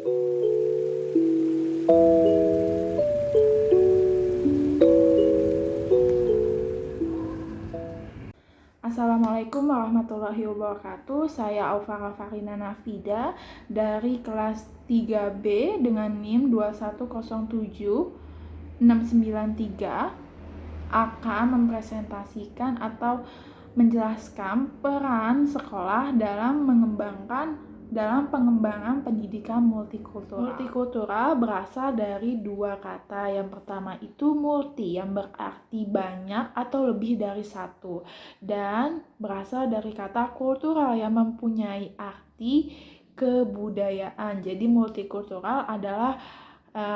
Assalamualaikum warahmatullahi wabarakatuh. Saya Aufara Farina Nafida dari kelas 3B dengan NIM 2107693 akan mempresentasikan atau menjelaskan peran sekolah dalam pengembangan pendidikan multikultural. Multikultural berasal dari dua kata. Yang pertama itu multi, yang berarti banyak atau lebih dari satu, dan berasal dari kata kultural yang mempunyai arti kebudayaan. Jadi multikultural adalah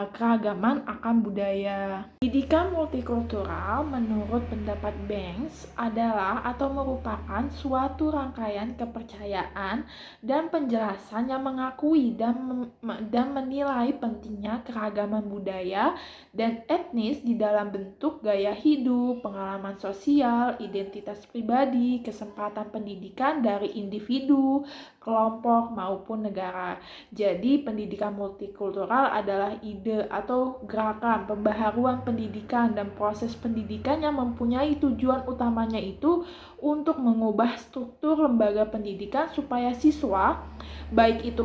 keragaman akan budaya. Pendidikan multikultural menurut pendapat Banks adalah atau merupakan suatu rangkaian kepercayaan dan penjelasan yang mengakui dan menilai pentingnya keragaman budaya dan etnis di dalam bentuk gaya hidup, pengalaman sosial, identitas pribadi, kesempatan pendidikan dari individu, kelompok maupun negara. Jadi pendidikan multikultural adalah ide atau gerakan pembaharuan pendidikan dan proses pendidikan yang mempunyai tujuan utamanya itu untuk mengubah struktur lembaga pendidikan supaya siswa, baik itu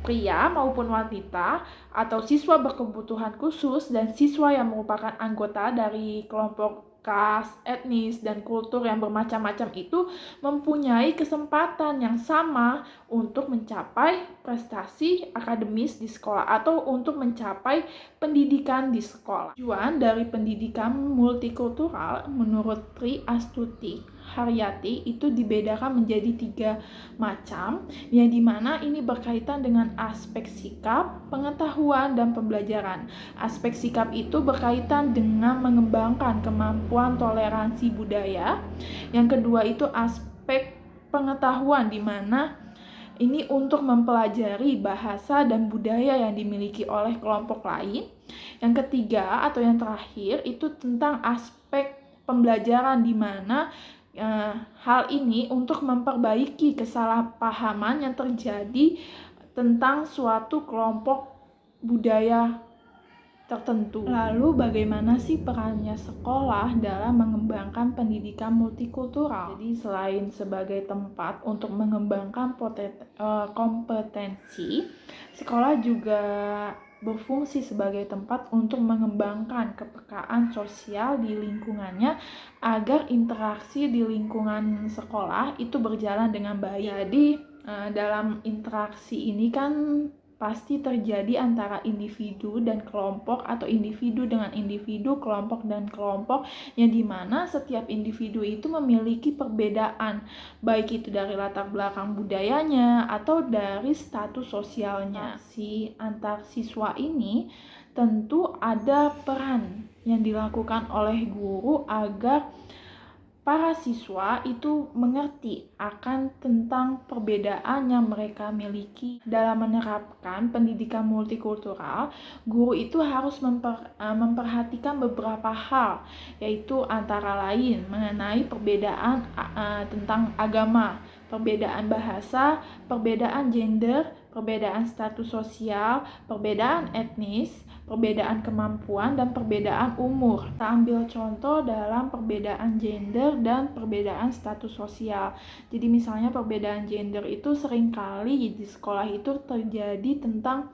pria maupun wanita, atau siswa berkebutuhan khusus dan siswa yang merupakan anggota dari kelompok ras, etnis, dan kultur yang bermacam-macam itu mempunyai kesempatan yang sama untuk mencapai prestasi akademis di sekolah atau untuk mencapai pendidikan di sekolah. Tujuan dari pendidikan multikultural menurut Tri Astuti Haryati itu dibedakan menjadi 3 macam, yang dimana ini berkaitan dengan aspek sikap, pengetahuan, dan pembelajaran. Aspek sikap itu berkaitan dengan mengembangkan kemampuan toleransi budaya. Yang kedua itu aspek pengetahuan, di mana ini untuk mempelajari bahasa dan budaya yang dimiliki oleh kelompok lain. Yang ketiga atau yang terakhir itu tentang aspek pembelajaran, di mana hal ini untuk memperbaiki kesalahpahaman yang terjadi tentang suatu kelompok budaya tertentu. Lalu bagaimana sih perannya sekolah dalam mengembangkan pendidikan multikultural? Jadi selain sebagai tempat untuk mengembangkan kompetensi, sekolah juga berfungsi sebagai tempat untuk mengembangkan kepekaan sosial di lingkungannya agar interaksi di lingkungan sekolah itu berjalan dengan baik. Jadi dalam interaksi ini kan pasti terjadi antara individu dan kelompok atau individu dengan individu, kelompok dan kelompok, yang dimana setiap individu itu memiliki perbedaan, baik itu dari latar belakang budayanya atau dari status sosialnya. Si antar siswa ini tentu ada peran yang dilakukan oleh guru agar para siswa itu mengerti akan tentang perbedaan yang mereka miliki. Dalam menerapkan pendidikan multikultural, guru itu harus memperhatikan beberapa hal, yaitu antara lain mengenai perbedaan tentang agama, perbedaan bahasa, perbedaan gender, perbedaan status sosial, perbedaan etnis, perbedaan kemampuan, dan perbedaan umur. Kita ambil contoh dalam perbedaan gender dan perbedaan status sosial. Jadi misalnya perbedaan gender itu seringkali di sekolah itu terjadi tentang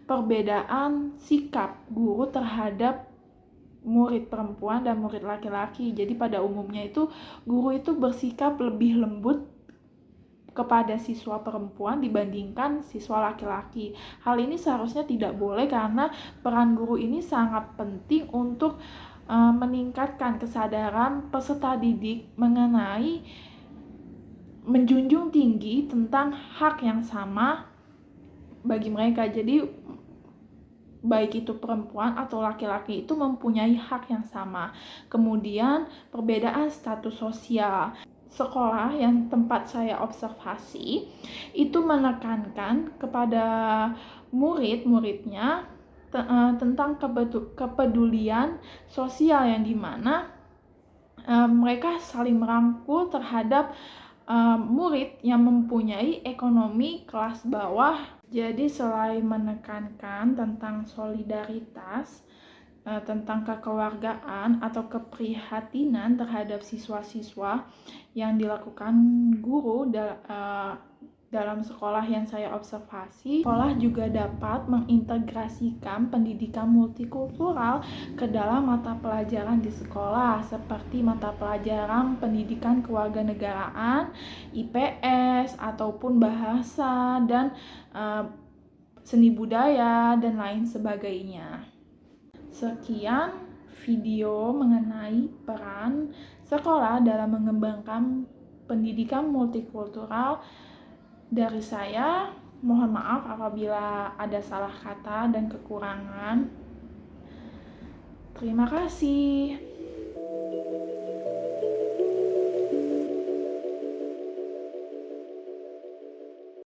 perbedaan sikap guru terhadap murid perempuan dan murid laki-laki. Jadi pada umumnya itu guru itu bersikap lebih lembut kepada siswa perempuan dibandingkan siswa laki-laki. Hal ini seharusnya tidak boleh karena peran guru ini sangat penting untuk meningkatkan kesadaran peserta didik mengenai menjunjung tinggi tentang hak yang sama bagi mereka. Jadi baik itu perempuan atau laki-laki itu mempunyai hak yang sama. Kemudian perbedaan status sosial. Sekolah yang tempat saya observasi itu menekankan kepada murid-muridnya tentang kepedulian sosial, yang dimana mereka saling merangkul terhadap murid yang mempunyai ekonomi kelas bawah Jadi selain menekankan tentang solidaritas, tentang kekeluargaan atau keprihatinan terhadap siswa-siswa yang dilakukan guru dalam sekolah yang saya observasi, sekolah juga dapat mengintegrasikan pendidikan multikultural ke dalam mata pelajaran di sekolah, seperti mata pelajaran pendidikan kewarganegaraan, IPS, ataupun bahasa dan seni budaya, dan lain sebagainya. Sekian video mengenai peran sekolah dalam mengembangkan pendidikan multikultural dari saya. Mohon maaf apabila ada salah kata dan kekurangan. Terima kasih.